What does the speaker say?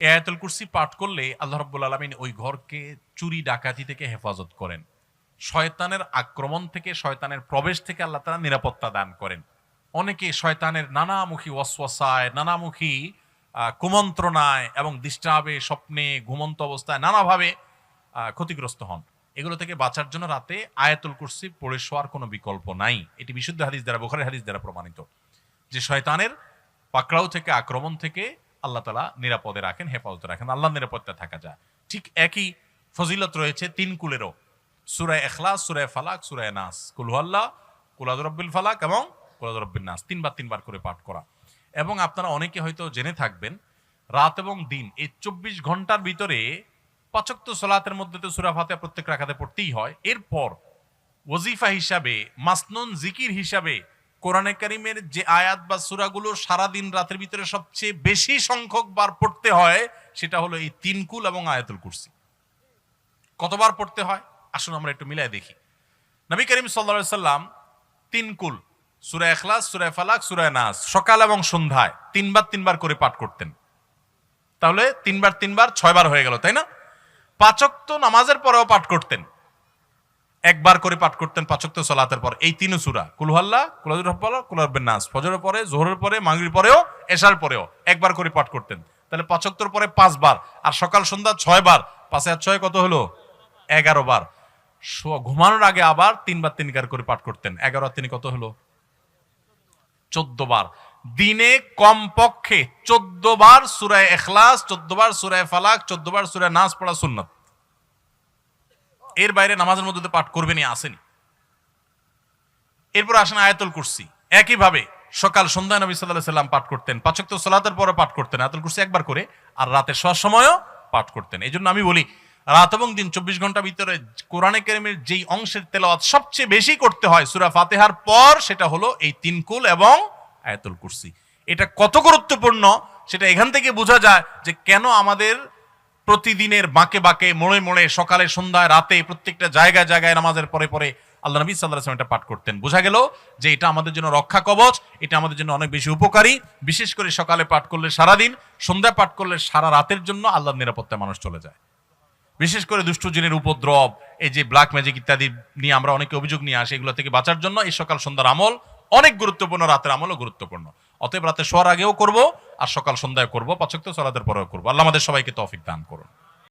এই আয়াতুল কুরসি পাঠ করলে আল্লাহ রাব্বুল আলামিন ওই ঘরকে চুরি ডাকাতি থেকে হেফাজত করেন, শয়তানের আক্রমণ থেকে, শয়তানের প্রবেশ থেকে আল্লাহ তাআলা নিরাপত্তা দান করেন। অনেকে শয়তানের নানামুখী ওয়াসওয়াসায়, নানামুখী কুমন্ত্রণায় এবং দৃষ্টাবে, স্বপ্নে, ঘুমন্ত অবস্থায় নানাভাবে ক্ষতিগ্রস্ত হন। এগুলো থেকে বাঁচার জন্য রাতে আয়াতুল কুরসি পড়ে শোয়ার কোনো বিকল্প নাই। এটি বিশুদ্ধ হাদিস দ্বারা, বুখারীর হাদিস দ্বারা প্রমাণিত যে শয়তানের পাকড়াও থেকে, আক্রমণ থেকে আল্লাহ তাআলা নিরাপদে রাখেন, হেফাজতে রাখেন, আল্লাহর নিরাপত্তা থাকা যায়। ঠিক একই ফজিলত রয়েছে তিন কুলেরও, সূরা ইখলাস, সূরা ফালাক, সূরা নাস, কুল হুয়াল্লাহ, কুল আউযু বিরাব্বিল ফালাক এবং কুল আউযু বিরাব্বিন নাস, তিনবার করে পাঠ করা। এবং আপনারা অনেকে হয়তো জেনে থাকবেন, রাত এবং দিন এই 24 ঘন্টার ভিতরে 5 ওয়াক্ত সালাতের মধ্যে তো সূরা ফাতিহা প্রত্যেক রাকাতে পড়তেই হয়। এরপর ওয়াজিফা হিসাবে, মাসনুন জিকির হিসাবে কোরআনে কারীমের যে আয়াত বা সূরাগুলো সারাদিন রাতের ভিতরে সবচেয়ে বেশি সংখ্যক বার পড়তে হয়, সেটা হলো এই তিন কুল এবং আয়াতুল কুরসি। কতবার পড়তে হয় আসুন আমরা একটু মিলাই দেখি। নবী করিম সাল্লাল্লাহু আলাইহি সাল্লাম তিন কুল, সূরা ইখলাস, সূরা ফালাক, সূরা নাস সকাল এবং সন্ধ্যায় তিনবার করে পাঠ করতেন। তাহলে তিনবার 6 বার হয়ে গেল, তাই না? 5 ওয়াক্ত নামাজের পরেও পাঠ করতেন, একবার করে পাঠ করতেন 5 ওয়াক্ত সালাতের পর এই তিন সূরা, কুল হুয়াল্লাহ, কুল আউযু বিরাব্বিল, কুল আউযু বিরাব্বিন নাস, ফজরের পরে, যোহরের পরে, মাগরিবের পরেও, এশার পরেও একবার করে পাঠ করতেন। তাহলে 5 ওয়াক্তর পরে 5 বার, আর সকাল সন্ধ্যা 6 বার, 5 আর 6 কত হলো? 11 বার। ঘুমানোর আগে আবার 3বার করে পাঠ করতেন, 11 আর 3 কত হলো? 14 বার। দিনে কমপক্ষে 14 বার সূরা ইখলাস, 14 বার সূরা ফালাক, 14 বার সূরা নাস পড়া সুন্নাত। এর বাইরে নামাজের মধ্যে পাঠ করবেনই, আসেনি। এরপর আসেন আয়াতুল কুরসি। একইভাবে সকাল সন্ধ্যায় নবী সাল্লাল্লাহু আলাইহি সাল্লাম পাঠ করতেন, 5 ওয়াক্ত সালাতের পরে পাঠ করতেন আয়াতুল কুরসি একবার করে, আর রাতে শোয়ার সময়ও পাঠ করতেন। এই জন্য আমি বলি, রাত এবং দিন 24 ঘন্টার ভিতরে কোরআনে কারীমের যেই অংশের তেলাওয়াত সবচেয়ে বেশি করতে হয় সূরা ফাতিহার পর, সেটা হলো এই তিন কুল এবং আয়াতুল কুরসি। এটা কত গুরুত্বপূর্ণ সেটা এখান থেকে বোঝা যায় যে কেন আমাদের প্রতিদিনের বাঁকে বাঁকে, মোড়ে মোড়ে, সকালে সন্ধ্যায় রাতে প্রত্যেকটা জায়গায় নামাজের পরে আল্লাহ নবী সাল্লাল্লাহু আলাইহি ওয়াসাল্লাম এটা পাঠ করতেন। বোঝা গেল যে এটা আমাদের জন্য রক্ষা কবচ, এটা আমাদের জন্য অনেক বেশি উপকারী। বিশেষ করে সকালে পাঠ করলে সারাদিন, সন্ধ্যায় পাঠ করলে সারা রাতের জন্য আল্লাহর নিরাপত্তায় মানুষ চলে যায়। বিশেষ করে দুষ্ট জিনের উপদ্রব, এই যে ব্ল্যাক ম্যাজিক ইত্যাদি নিয়ে আমরা অনেকে অভিযোগ নিয়ে আসি, এগুলো থেকে বাঁচার জন্য এই সকাল সন্ধ্যার আমল অনেক গুরুত্বপূর্ণ, রাতের আমলও গুরুত্বপূর্ণ। অতএব রাতে শোয়ার আগেও করব, আর সকাল সন্ধ্যায় করব, 5 ওয়াক্ত সালাতের পরেও করব। আল্লাহ আমাদের সবাইকে তৌফিক দান করুন।